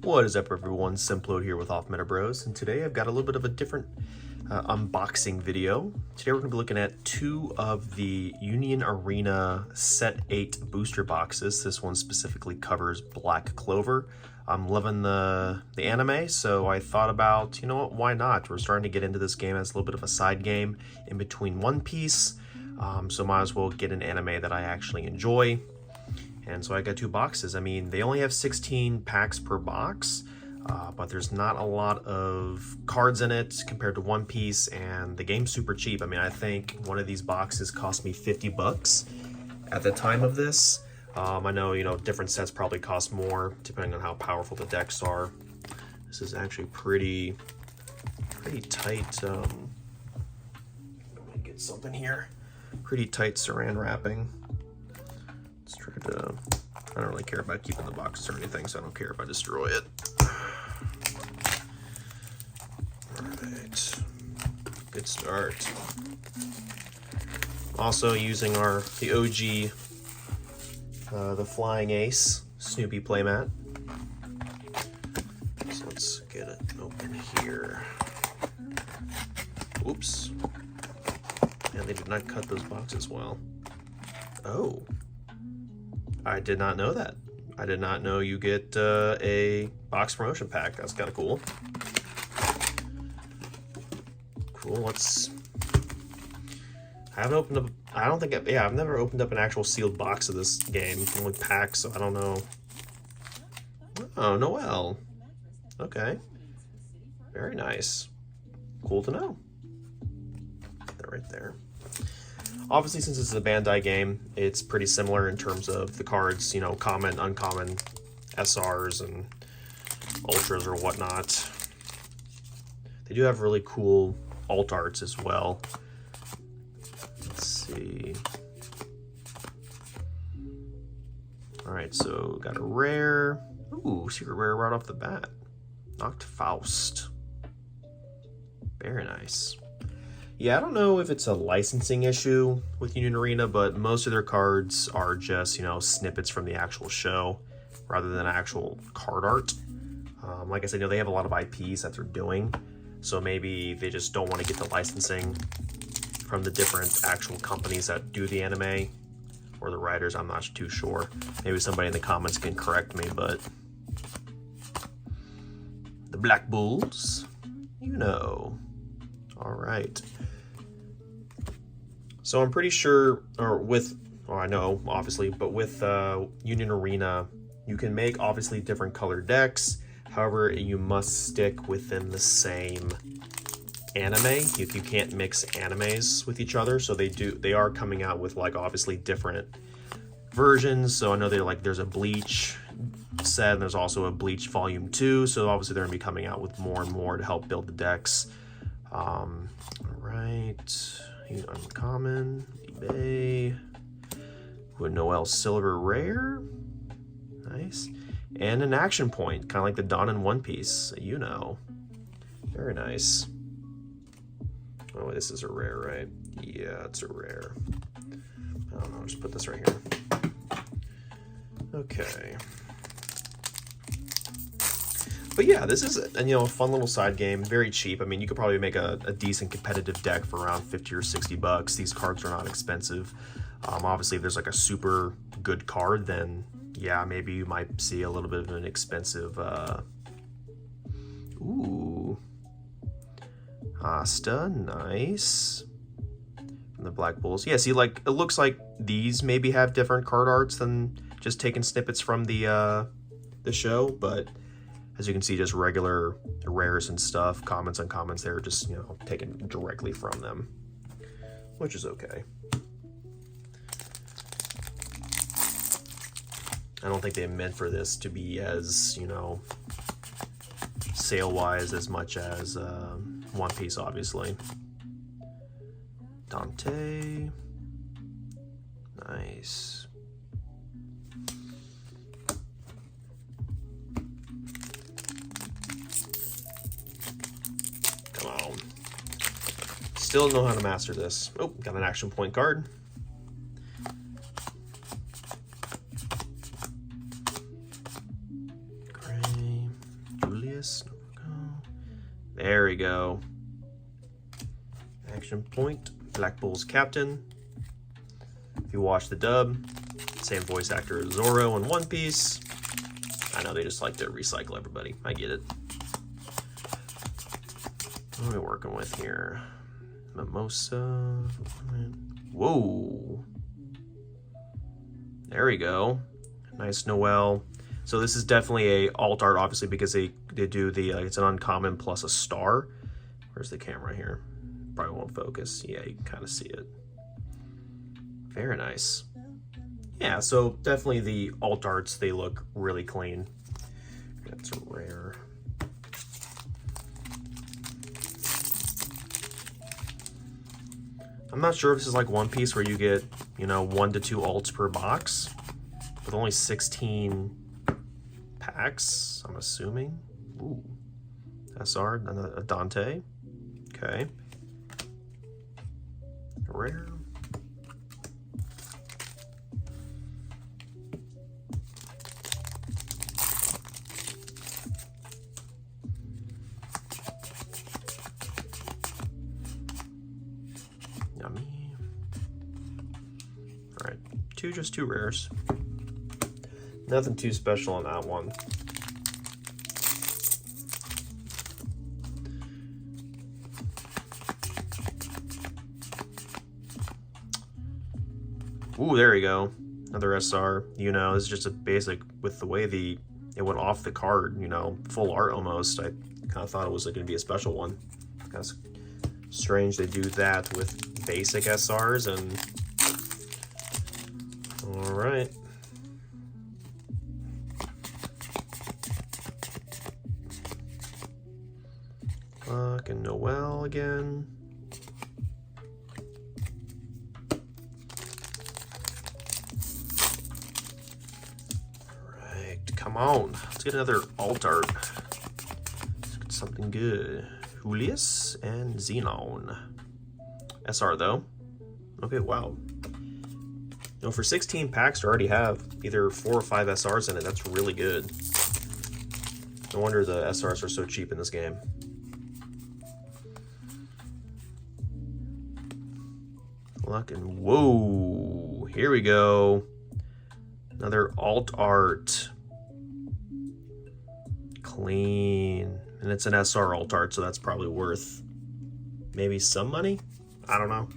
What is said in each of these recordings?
What is up, everyone? Simplode here with Off Meta Bros, and today I've got a little bit of a different unboxing video. Today we're going to be looking at two of the Union Arena Set 8 booster boxes. This one specifically covers Black Clover. I'm loving the anime, so I thought about, you know what, why not? We're starting to get into this game as a little bit of a side game in between One Piece, so might as well get an anime that I actually enjoy. And so I got two boxes. I mean, they only have 16 packs per box, but there's not a lot of cards in it compared to One Piece, and the game's super cheap. I mean, I think one of these boxes cost me 50 bucks at the time of this. I know, you know, different sets probably cost more depending on how powerful the decks are. This is actually pretty tight. Let me get something here. Pretty tight saran wrapping. Let's try to, I don't really care about keeping the boxes or anything, so I don't care if I destroy it. Alright, good start. Also using the OG, the Flying Ace Snoopy playmat. So let's get it open here. Oops. And they did not cut those boxes well. Oh. I did not know that. I did not know you get a box promotion pack. That's kind of cool. Cool, let's... I haven't opened up... I don't think... I've never opened up an actual sealed box of this game. Only packs, so I don't know. Oh, Noelle. Okay. Very nice. Cool to know. Put that right there. Obviously, since this is a Bandai game, it's pretty similar in terms of the cards, you know, common, uncommon, SRs and ultras or whatnot. They do have really cool alt arts as well. Let's see. Alright, so got a rare. Ooh, secret rare right off the bat. Knocked Faust. Very nice. Yeah, I don't know if it's a licensing issue with Union Arena, but most of their cards are just, you know, snippets from the actual show rather than actual card art. Like I said, you know, they have a lot of IPs that they're doing, so maybe they just don't want to get the licensing from the different actual companies that do the anime or the writers. I'm not too sure. Maybe somebody in the comments can correct me, but the Black Bulls, you know. All right. So I'm pretty sure, I know, obviously, but with Union Arena, you can make, obviously, different colored decks. However, you must stick within the same anime. You can't mix animes with each other, so they are coming out with, like, obviously different versions. So I know there's a Bleach set, and there's also a Bleach Volume 2, so obviously they're going to be coming out with more and more to help build the decks. All right, uncommon, eBay, with Noelle Silver rare, nice, and an action point, kind of like the Dawn in One Piece, you know, very nice. Oh, this is a rare, right? Yeah, it's a rare. I don't know, I'll just put this right here. Okay. But yeah, this is a fun little side game, very cheap. I mean, you could probably make a decent competitive deck for around 50 or 60 bucks. These cards are not expensive. Obviously, if there's like a super good card, then yeah, maybe you might see a little bit of an expensive. Ooh, Asta, nice. From the Black Bulls, yeah. See, like it looks like these maybe have different card arts than just taking snippets from the show, but. As you can see, just regular rares and stuff, commons, uncommons, they're just, you know, taken directly from them, which is okay. I don't think they meant for this to be as, you know, sale-wise as much as One Piece, obviously. Dante. Nice. Still don't know how to master this. Oh, got an action point card. Gray. Julius. There we go. Action point. Black Bull's captain. If you watch the dub, same voice actor as Zoro in One Piece. I know they just like to recycle everybody. I get it. What are we working with here? Mimosa. Whoa. There we go. Nice Noel. So this is definitely a alt art, obviously, because they do the, it's an uncommon plus a star. Where's the camera here? Probably won't focus. Yeah, you can kind of see it. Very nice. Yeah, so definitely the alt arts, they look really clean. That's a rare. I'm not sure if this is like One Piece where you get, you know, 1 to 2 alts per box with only 16 packs, I'm assuming. Ooh. SR, a Dante. Okay. Rare. Yummy. All right, just two rares. Nothing too special on that one. Ooh, there we go. Another SR. You know, this is just a basic with the way it went off the card, you know, full art almost. I kind of thought it was going to be a special one. Kind of strange they do that with basic SRs. And all right. Fucking Noel again. Alright, come on. Let's get another alt art. Let's get something good. Julius and Xenon. SR though. Okay, wow. You know, for 16 packs to already have either 4 or 5 SRs in it, that's really good. No wonder the SRs are so cheap in this game. And whoa, here we go. Another alt art. Clean. And it's an SR alt art, so that's probably worth maybe some money? I don't know.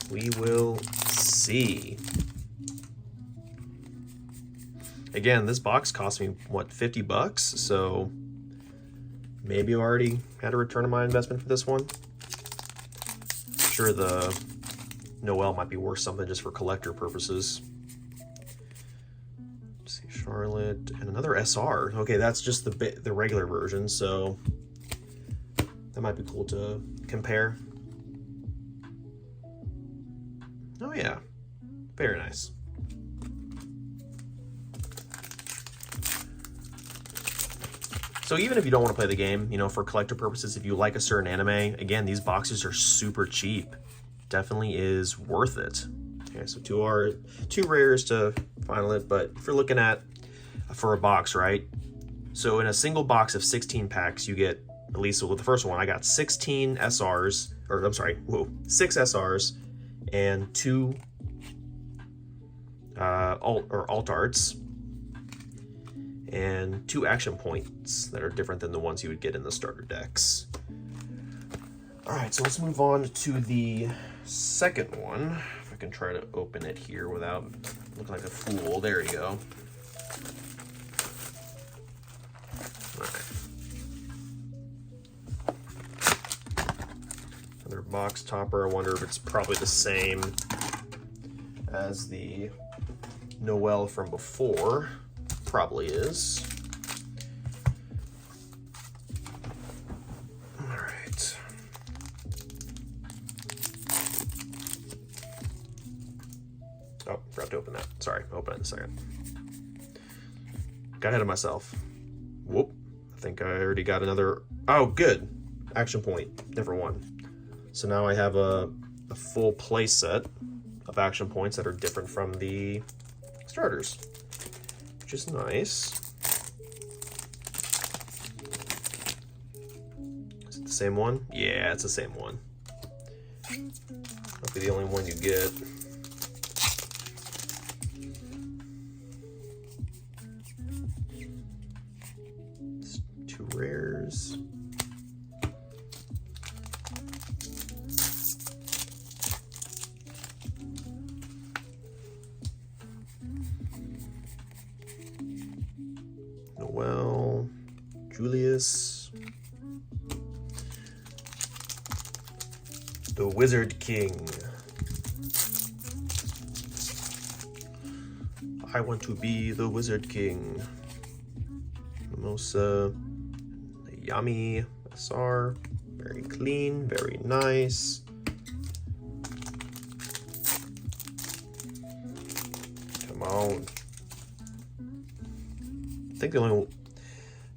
We will see. Again, this box cost me, what, 50 bucks? So maybe I already had a return on my investment for this one. Sure, the Noel might be worth something just for collector purposes. Let's see, Charlotte and another SR. Okay, that's just the regular version, so that might be cool to compare. Oh yeah, very nice. So even if you don't want to play the game, you know, for collector purposes, if you like a certain anime, again, these boxes are super cheap. Definitely is worth it. Okay, so two rares to final it, but if you're looking at for a box, right? So in a single box of 16 packs, you get, at least with the first one, I got 16 SRs, or I'm sorry, 6 SRs and 2 alt arts. And 2 action points that are different than the ones you would get in the starter decks. All right, so let's move on to the second one. If I can try to open it here without looking like a fool. There you go. All right. Another box topper. I wonder if it's probably the same as the Noel from before. Probably is. All right. Oh, forgot to open that. Sorry, open it in a second. Got ahead of myself. Whoop. I think I already got another. Oh, good. Action point. Different one. So now I have a full play set of action points that are different from the starters. Which is nice. The same one? Yeah, it's the same one. That'll be the only one you get. It's 2 rares. Noel, Julius, the Wizard King. I want to be the Wizard King. Mimosa, Yami, SR, very clean, very nice. Come on. I think the only,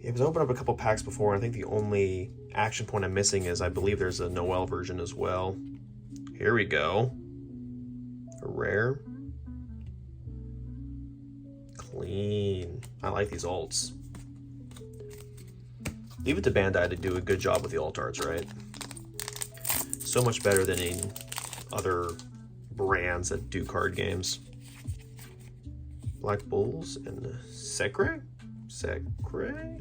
yeah, because I opened up a couple packs before, and I think the only action point I'm missing is I believe there's a Noel version as well. Here we go. A rare. Clean. I like these alts. Leave it to Bandai to do a good job with the alt arts, right? So much better than in other brands that do card games. Black Bulls and Secre? Secre?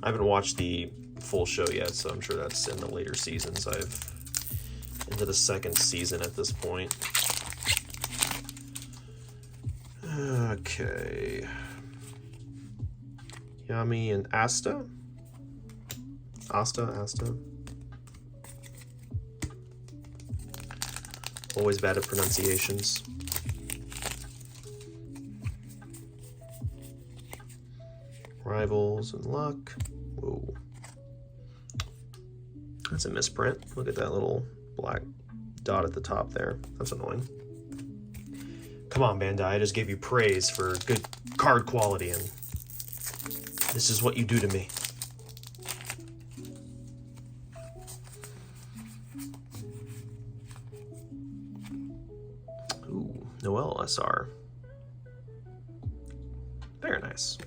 I haven't watched the full show yet, so I'm sure that's in the later seasons. I've into the 2nd season at this point. Okay. Yami and Asta. Asta. Always bad at pronunciations. Rivals and Luck. Whoa. That's a misprint. Look at that little black dot at the top there. That's annoying. Come on, Bandai. I just gave you praise for good card quality, and this is what you do to me. Ooh, Noel SR. Very nice.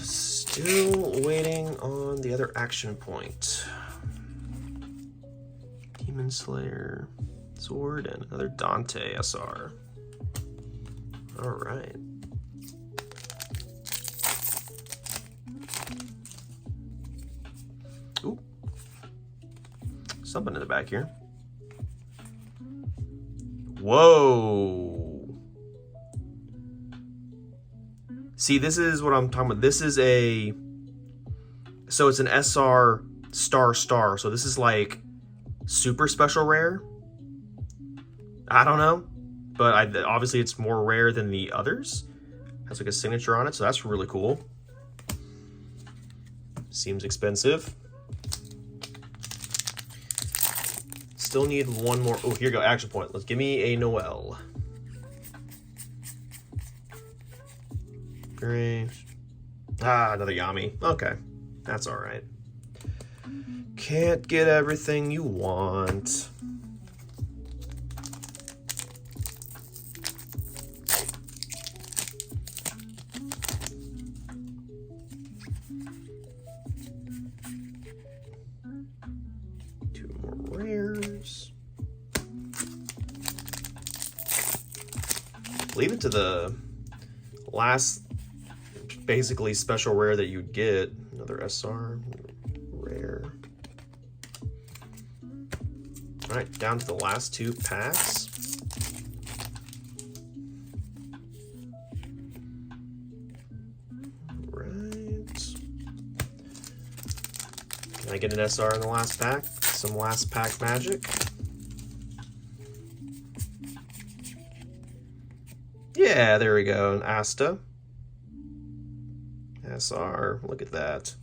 Still waiting on the other action point. Demon Slayer, Sword, and another Dante SR. All right. Ooh. Something in the back here. Whoa. See, this is what I'm talking about. This is a, so it's an SR star. So this is like super special rare. I don't know, but obviously it's more rare than the others. Has like a signature on it, so that's really cool. Seems expensive. Still need one more. Oh, here you go, action point. Let's give me a Noel. Great. Ah, another Yami. Okay, that's all right. Can't get everything you want. Two more rares. Leave it to the last basically special rare that you'd get. Another SR rare. All right, down to the last 2 packs. All right. Can I get an SR in the last pack? Some last pack magic. Yeah, there we go, an Asta. SR, look at that.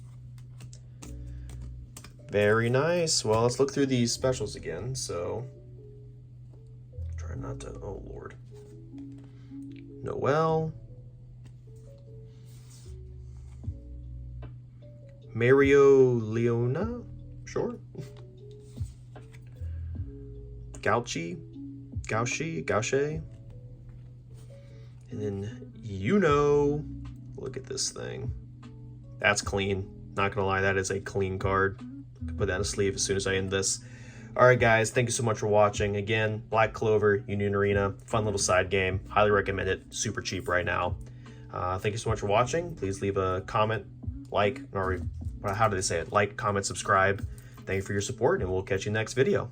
Very nice. Well, let's look through these specials again. So, try not to, oh Lord. Noel. Mario Leona, sure. Gauche. And then, you know, look at this thing. That's clean. Not gonna lie, that is a clean card. Put that in a sleeve as soon as I end this. Alright guys, thank you so much for watching. Again, Black Clover, Union Arena, fun little side game. Highly recommend it. Super cheap right now. Thank you so much for watching. Please leave a comment, like, or how do they say it? Like, comment, subscribe. Thank you for your support, and we'll catch you next video.